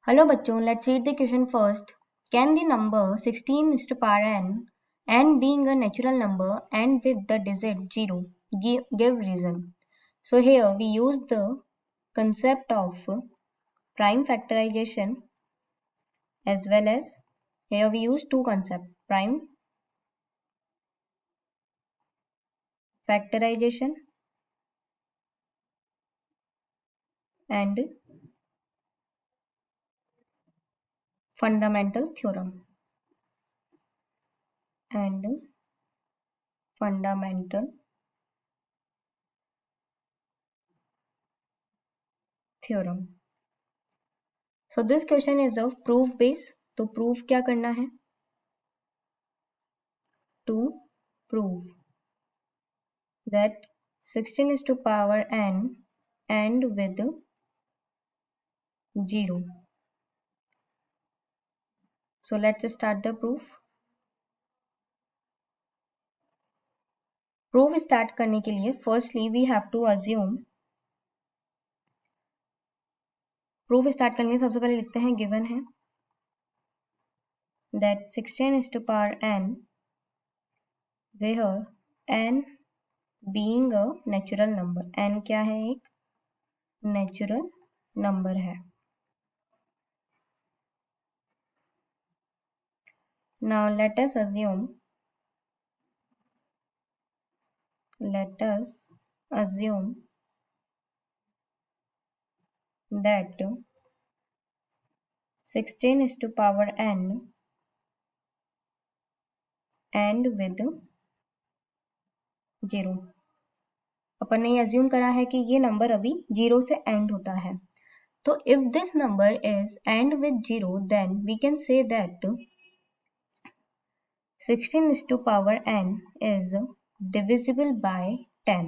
Hello बच्चों, let's read the question first. Can the number 16 is to power n being a natural number and with the digit 0, give reason. So here we use the concept of prime factorization as well as here we use two concepts, prime factorization and fundamental theorem. And fundamental theorem. So this question is of proof base. तो proof क्या करना है? To prove that 16 is to power n and with 0. So let's start the proof. Proof start करने के लिए firstly we have to assume. Proof start करने के लिए सबसे पहले लिखते हैं given है that 16 is to power n where n being a natural number. n क्या है? एक natural number है. Now let us assume that 16 is to power n and with 0. अपन ने अज्यूम करा है कि ये नंबर अभी 0 से एंड होता है. तो if this number is end with 0 then we can say that 16 is to power n is divisible by 10.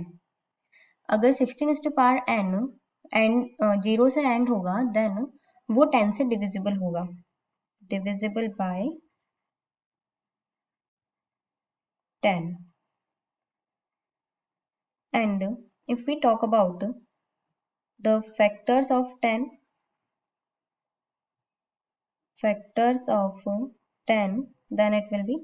अगर 16 is to power n and 0 से एंड होगा देन वो 10 से डिविजिबल होगा. Divisible by 10. And if we talk about the factors of 10, then it will be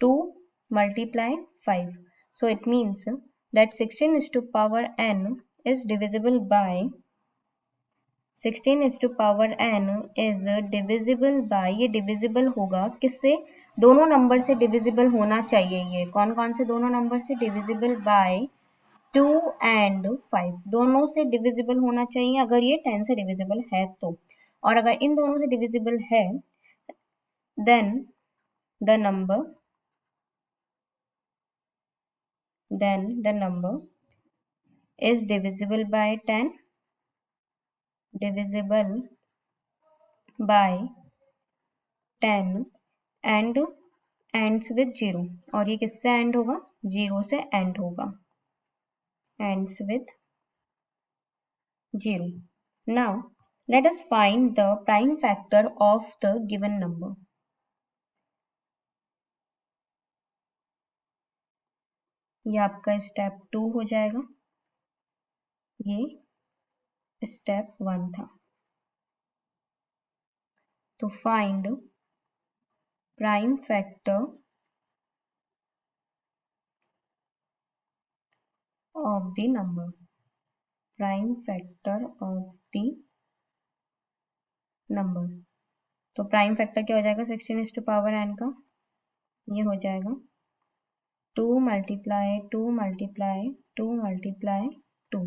2 multiply 5. So it means that 16 is to power n is divisible by 16 is to power n is divisible by, ये divisible होगा किससे? दोनों number से divisible होना चाहिए. ये कौन कौन से दोनों नंबर से? divisible by 2 and 5. दोनों से divisible होना चाहिए अगर ये 10 से divisible है तो. और अगर इन दोनों से divisible है then the number is divisible by 10, divisible by 10 and ends with 0. और ये किससे एंड होगा? 0 से एंड होगा. ends with 0. Now let us find the prime factor of the given number. ये आपका स्टेप 2 हो जाएगा. ये स्टेप 1 था. तो find prime factor of the number. Prime factor of the number. तो प्राइम फैक्टर क्या हो जाएगा? 16 is to power n का ये हो जाएगा 2 multiply 2 multiply 2 multiply 2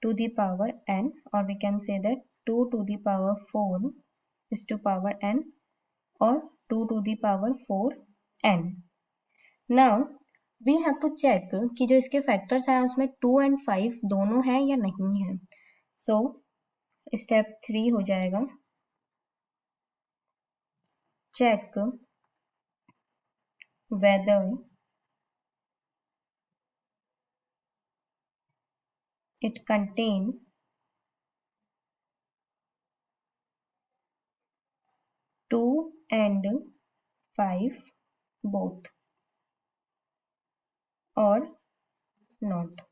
to the power n, or we can say that 2 to the power 4 is to power n or 2 to the power 4n. Now we have to check कि जो इसके factors है उसमें 2 and 5 दोनों है या नहीं है. So स्टेप 3 हो जाएगा check whether it contain 2 and 5 both or not.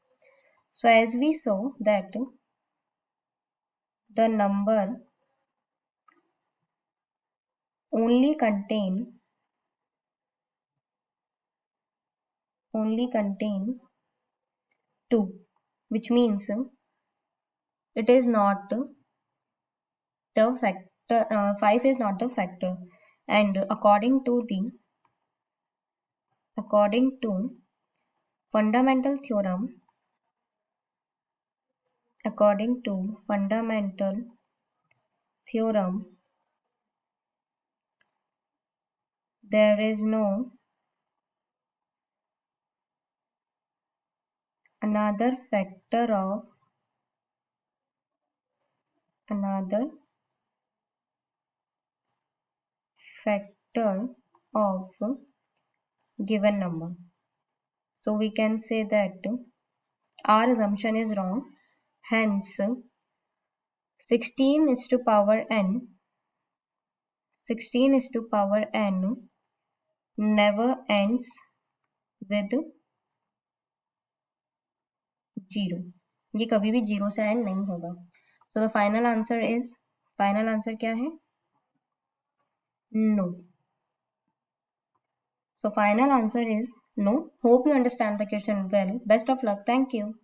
So as we saw that the number only contain 2, which means it is not the factor, 5 is not the factor. And according to fundamental theorem, there is no another factor of given number. So we can say that our assumption is wrong. Hence 16 is to power n never ends with 0. ये कभी भी 0 से and नहीं होगा. So the final answer क्या है? No. So final answer is no. Hope you understand the question well. Best of luck. Thank you.